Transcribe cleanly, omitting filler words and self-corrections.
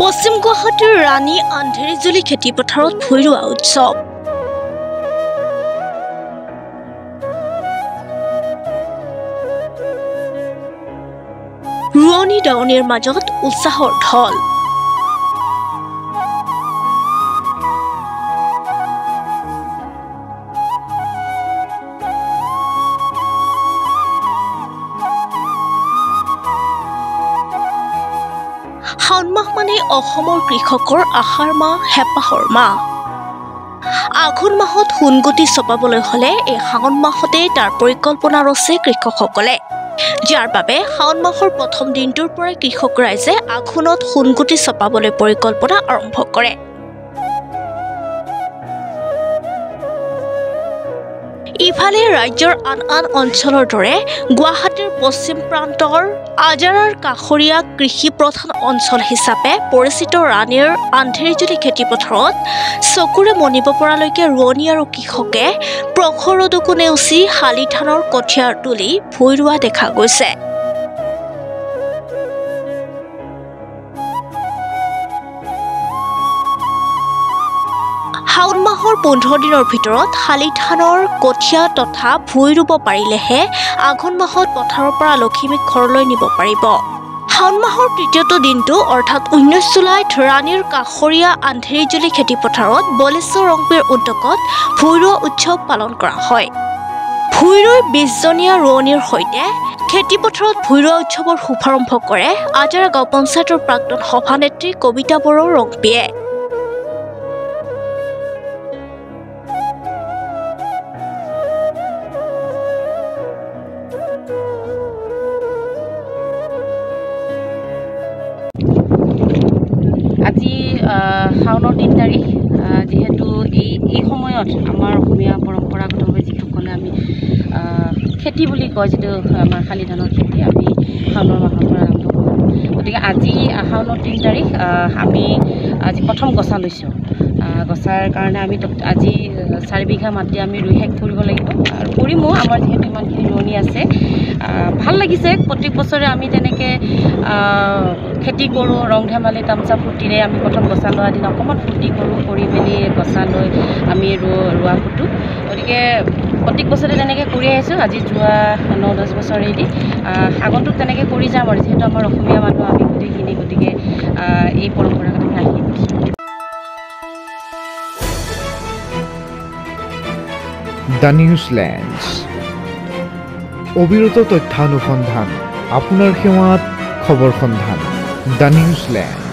পশ্চিম গুৱাহাটীৰ ৰাণী আন্ধেৰিজুলি খেতিপথাৰত ভূঁই ৰোৱা উৎসৱ। ৰোৱনী দাৱনীৰ মাজত উৎসাহৰ ঢল। শাওণ মাহ মানে অসমৰ কৃষকৰ আহাৰ মাহ, হেঁপাহৰ মাহ। আঘোণ মাহত সোণগুটি চপাবলৈ হলে এই শাওণ মাহতে তাৰ পৰিকল্পনা ৰচে কৃষকসকলে, যাৰ বাবে শাওণ মাহৰ প্ৰথম দিনটোৰ পৰাই কৃষক ৰাইজে আঘোণত সোণগুটি চপাবলৈ পৰিকল্পনা আৰম্ভ কৰে। ইফালে ৰাজ্যৰ আন আন অঞ্চলৰ দৰে গুৱাহাটীৰ পশ্চিম প্ৰান্তৰ আজাৰাৰ কাষৰীয়া কৃষি প্ৰধান অঞ্চল হিচাপে পৰিচিত ৰাণীৰ আন্ধেৰিজুলি খেতিপথাৰত চকুৰে মনিব পৰালৈকে ৰোৱনী আৰু কৃষকে প্ৰখৰ ৰ'দকো নেওচি শালি ধানৰ কঠীয়া তুলি ভূঁই ৰোৱা দেখা গৈছে। শাওণ মাহৰ 15 দিনৰ ভিতৰত শালি ধানৰ কঠীয়া তথা ভূঁই ৰুব পাৰিলেহে আঘোণ মাহত পথাৰৰ পৰা লখিমীক ঘৰলৈ নিব পাৰিব। শাওণ মাহৰ তৃতীয়টো দিনটো অৰ্থাৎ 19 জুলাইত ৰাণীৰ কাষৰীয়া আন্ধেৰিজুলি খেতিপথাৰত বলেশ্বৰ ৰংপিৰ উদ্যোগত ভূঁই ৰোৱা উৎসৱ পালন কৰা হয়। ভূঁই ৰুই 20জনীয়া ৰোৱনীৰ সৈতে খেতিপথাৰত ভূঁই ৰোৱা উৎসৱৰ শুভাৰম্ভ কৰে আজাৰা গাঁও পঞ্চায়তৰ প্ৰাক্তন সভানেত্ৰী কবিতা বড়ো ৰংপিয়ে। আজি শাওনৰ 3 তাৰিখ, যিহেতু এই সময়ত আমাৰ অসমীয়া পৰম্পৰাগতভাৱে যিসকলে আমি খেতি বুলি কয়, যিটো আমাৰ শালি ধানৰ খেতি, আমি শাওনৰ মাহৰ পৰা আৰম্ভ কৰোঁ। গতিকে আজি শাওনৰ 3 তাৰিখ আমি আজি প্ৰথম গছা লৈছোঁ। গছাৰ কাৰণে আমি আজি 4 বিঘা মাটি আমি ৰুই শেষ কৰিব লাগিব আৰু কৰিমো। আমাৰ যিহেতু ইমানখিনি ৰোৱনী আছে, ভাল লাগিছে। প্ৰত্যেক বছৰে আমি তেনেকৈ খেতি কৰোঁ, ৰং ধেমালি তামচা ফূৰ্তিৰে আমি প্ৰথম গছা লোৱা দিনা অকণমান ফূৰ্তি কৰোঁ, কৰি মেলি গছা লৈ আমি ৰোৱা ফুটো। গতিকে প্ৰত্যেক বছৰে তেনেকৈ কৰি আহিছোঁ। আজি যোৱা 9-10 বছৰেদি আগন্তুক তেনেকৈ কৰি যাম আৰু, যিহেতু আমাৰ অসমীয়া মানুহ আমি গোটেইখিনি, গতিকে এই পৰম্পৰাগত ৰাখি গৈছোঁ। দ্য নিউজলেণ্ডছ, অবিৰত তথ্যানুসন্ধান, আপোনাৰ সেৱাত খবৰ সন্ধান। দ্য নিউজলেণ্ড।